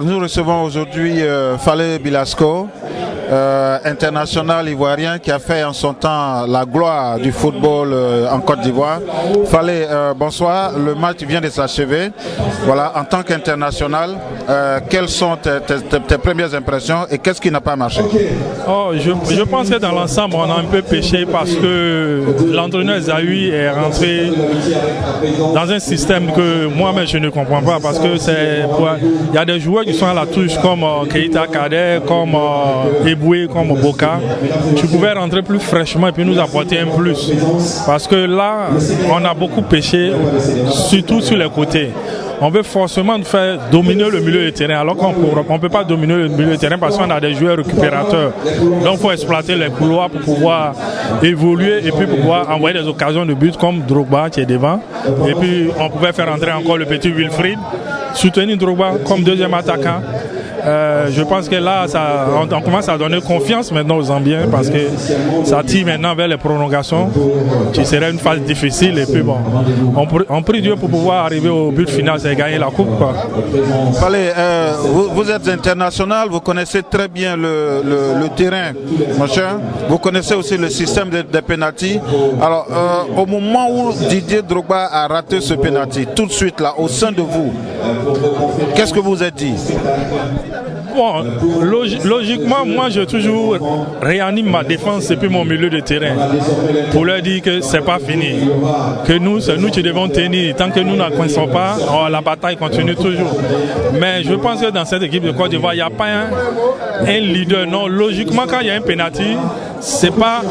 Nous recevons aujourd'hui Fallé Bilasco, international ivoirien qui a fait en son temps la gloire du football en Côte d'Ivoire. Fallé, bonsoir, le match vient de s'achever. Voilà, en tant qu'international, quelles sont tes premières impressions et qu'est-ce qui n'a pas marché? Je pense que dans l'ensemble, on a un peu péché parce que l'entraîneur Zahui est rentré dans un système que moi-même je ne comprends pas parce que il y a des joueurs qui sont à la touche comme Keita Kader, comme Eboué, comme Boka. Tu pouvais rentrer plus fraîchement et puis nous apporter un plus. Parce que là, on a beaucoup péché, surtout sur les côtés. On veut forcément faire dominer le milieu de terrain alors qu'on ne peut pas dominer le milieu de terrain parce qu'on a des joueurs récupérateurs. Donc il faut exploiter les couloirs pour pouvoir évoluer et puis pour pouvoir envoyer des occasions de but comme Drogba qui est devant. Et puis on pouvait faire entrer encore le petit Wilfried, soutenir Drogba comme deuxième attaquant. Je pense que là, on commence à donner confiance maintenant aux Zambiens parce que ça tire maintenant vers les prolongations qui serait une phase difficile. Et puis bon, on prie Dieu pour pouvoir arriver au but final, c'est gagner la coupe. Fallé, vous êtes international, vous connaissez très bien le terrain, mon cher. Vous connaissez aussi le système des pénaltys. Alors, au moment où Didier Drogba a raté ce pénalty, tout de suite là, au sein de vous, qu'est-ce que vous êtes dit? Bon, logiquement, moi je toujours réanime ma défense et puis mon milieu de terrain pour leur dire que c'est pas fini, que c'est nous qui devons tenir. Tant que nous n'accroissons pas, la bataille continue toujours. Mais je pense que dans cette équipe de Côte d'Ivoire, il n'y a pas un leader. Non, logiquement, quand il y a un penalty, c'est pas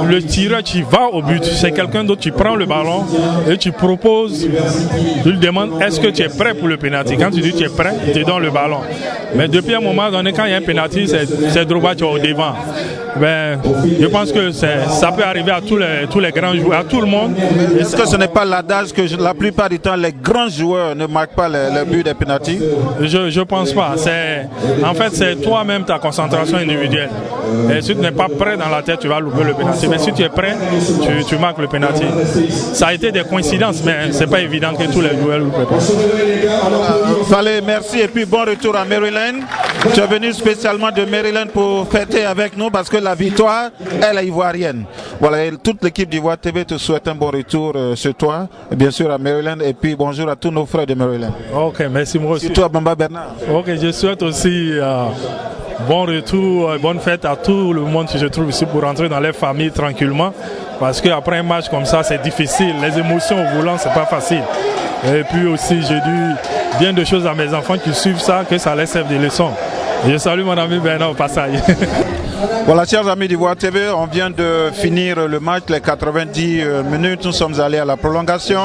le tireur qui va au but, c'est quelqu'un d'autre qui prend le ballon et tu proposes, tu lui demandes est-ce que tu es prêt pour le penalty. Quand tu dis tu es prêt, il te donne le ballon. Mais depuis un moment donné, quand il y a un penalty, c'est Drogba qui est au devant. Ben, je pense que ça peut arriver à tous les grands joueurs, à tout le monde. Est-ce que ce n'est pas l'adage que la plupart du temps les grands joueurs ne marquent pas le but des penalty? Je pense pas. En fait, c'est toi-même ta concentration individuelle. Et si tu n'es pas prêt dans la tête, tu vas louper le penalty. Mais si tu es prêt, tu marques le penalty. Ça a été des coïncidences, mais c'est pas évident que tous les joueurs loupent le penalty. Fallait, merci et puis bon retour à Maryland. Tu es venu spécialement de Maryland pour fêter avec nous parce que la victoire, elle est ivoirienne. Voilà, et toute l'équipe d'Ivoire TV te souhaite un bon retour chez toi, et bien sûr à Maryland, et puis bonjour à tous nos frères de Maryland. Ok, merci moi aussi. Surtout à Bamba Bernard. Ok, je souhaite aussi bon retour, bonne fête à tout le monde qui se trouve ici pour rentrer dans les familles tranquillement, parce qu'après un match comme ça, c'est difficile. Les émotions au volant, c'est pas facile. Et puis aussi, j'ai dit bien de choses à mes enfants qui suivent ça, que ça les serve des leçons. Je salue mon ami Bernard au passage. Voilà, chers amis d'Ivoire TV, on vient de finir le match, les 90 minutes. Nous sommes allés à la prolongation.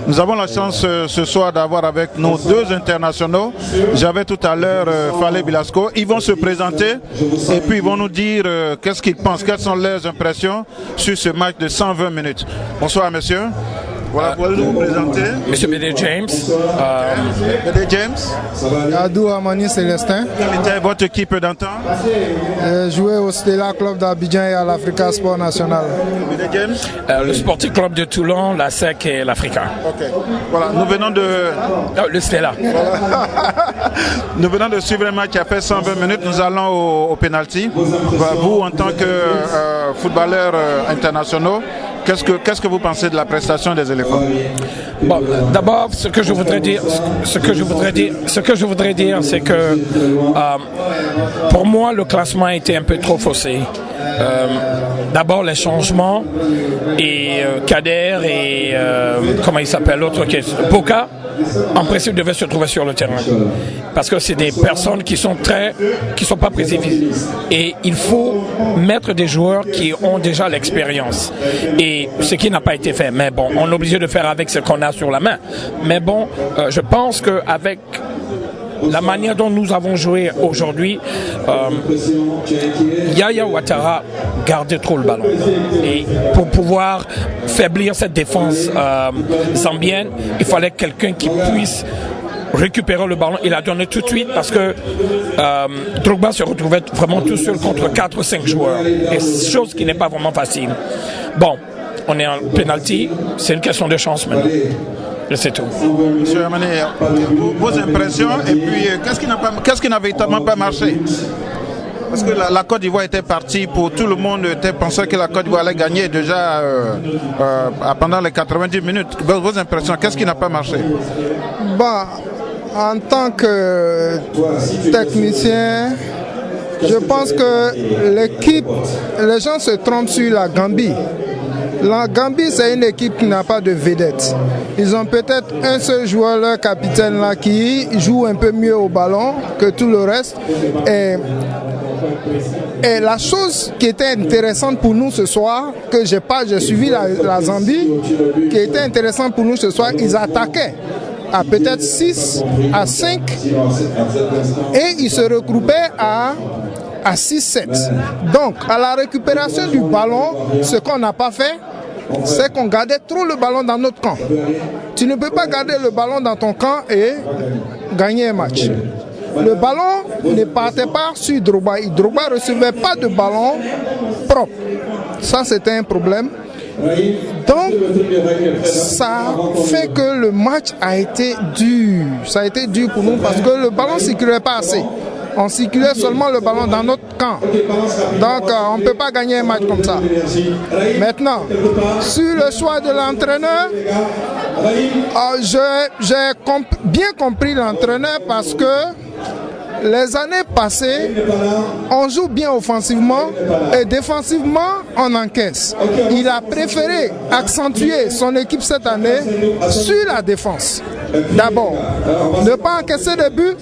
Nous avons la chance ce soir d'avoir avec nous deux internationaux. J'avais tout à l'heure Fale Bilasco. Ils vont se présenter et puis ils vont nous dire qu'est-ce qu'ils pensent, quelles sont leurs impressions sur ce match de 120 minutes. Bonsoir, messieurs. Voilà, pouvez-vous vous présenter? Monsieur B.D. James. B.D. James. Adou Amani Célestin. Quelle était votre équipe d'antan? Joué au Stella Club d'Abidjan et à l'Africa Sport National. B.D. James. Le Sporting Club de Toulon, la SEC et l'Africa. Ok. Voilà, nous venons de... Le Stella. Voilà. Nous venons de suivre un match qui a fait 120 minutes. Nous allons au penalty. Vous, en tant que footballeur internationaux, qu'est-ce que vous pensez de la prestation des éléphants? Bon, d'abord, ce que je voudrais dire, c'est que pour moi, le classement a été un peu trop faussé. D'abord les changements et Kader et comment il s'appelle l'autre qui est Boka, en principe devaient se trouver sur le terrain parce que c'est des personnes qui sont pas précises et il faut mettre des joueurs qui ont déjà l'expérience et ce qui n'a pas été fait. Mais bon, on est obligé de faire avec ce qu'on a sur la main. Mais bon, je pense qu'avec la manière dont nous avons joué aujourd'hui, Yaya Ouattara gardait trop le ballon. Et pour pouvoir faiblir cette défense zambienne, il fallait quelqu'un qui puisse récupérer le ballon. Il a donné tout de suite parce que Drogba se retrouvait vraiment tout seul contre 4 ou 5 joueurs. Et chose qui n'est pas vraiment facile. Bon, on est en penalty, c'est une question de chance maintenant. C'est tout. Monsieur Amani, vos impressions et puis qu'est-ce qui n'a véritablement pas marché? Parce que la Côte d'Ivoire était partie pour tout le monde, pensait que la Côte d'Ivoire allait gagner déjà pendant les 90 minutes. Vos impressions, qu'est-ce qui n'a pas marché? Bah, en tant que technicien, je pense que l'équipe, les gens se trompent sur la Gambie. La Gambie, c'est une équipe qui n'a pas de vedette. Ils ont peut-être un seul joueur, leur capitaine là, qui joue un peu mieux au ballon que tout le reste. Et la chose qui était intéressante pour nous ce soir, que j'ai suivi la Zambie, qui était intéressante pour nous ce soir, ils attaquaient à peut-être 6 à 5 et ils se regroupaient à 6-7. Donc, à la récupération du ballon, ce qu'on n'a pas fait, c'est qu'on gardait trop le ballon dans notre camp. Tu ne peux pas garder le ballon dans ton camp et gagner un match. Le ballon ne partait pas sur Drogba. Drogba ne recevait pas de ballon propre. Ça, c'était un problème. Donc, ça fait que le match a été dur. Ça a été dur pour nous parce que le ballon ne circulait pas assez. On circulait seulement le ballon dans notre camp. Donc, on ne peut pas gagner un match comme ça. Maintenant, sur le choix de l'entraîneur, j'ai bien compris l'entraîneur parce que les années passées, on joue bien offensivement et défensivement, on encaisse. Il a préféré accentuer son équipe cette année sur la défense. D'abord, ne pas encaisser de buts,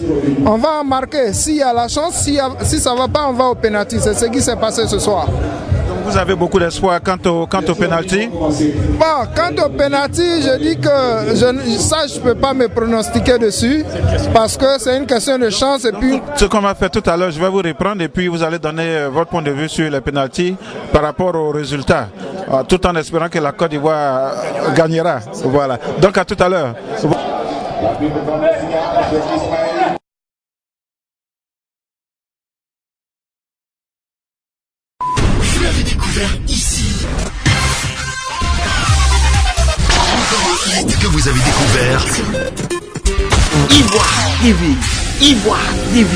on va en marquer. S'il y a la chance, si ça ne va pas, on va au pénalty. C'est ce qui s'est passé ce soir. vous avez beaucoup d'espoir quant au penalty? Bon, quant au penalty, je dis que je ne peux pas me pronostiquer dessus parce que c'est une question de chance. Et puis... Ce qu'on m'a fait tout à l'heure, je vais vous reprendre et puis vous allez donner votre point de vue sur les penalty par rapport aux résultats, tout en espérant que la Côte d'Ivoire gagnera. Voilà. Donc à tout à l'heure. Vous l'avez découvert ici. Encore un hit que vous avez découvert. Ivoire TV. Ivoire TV.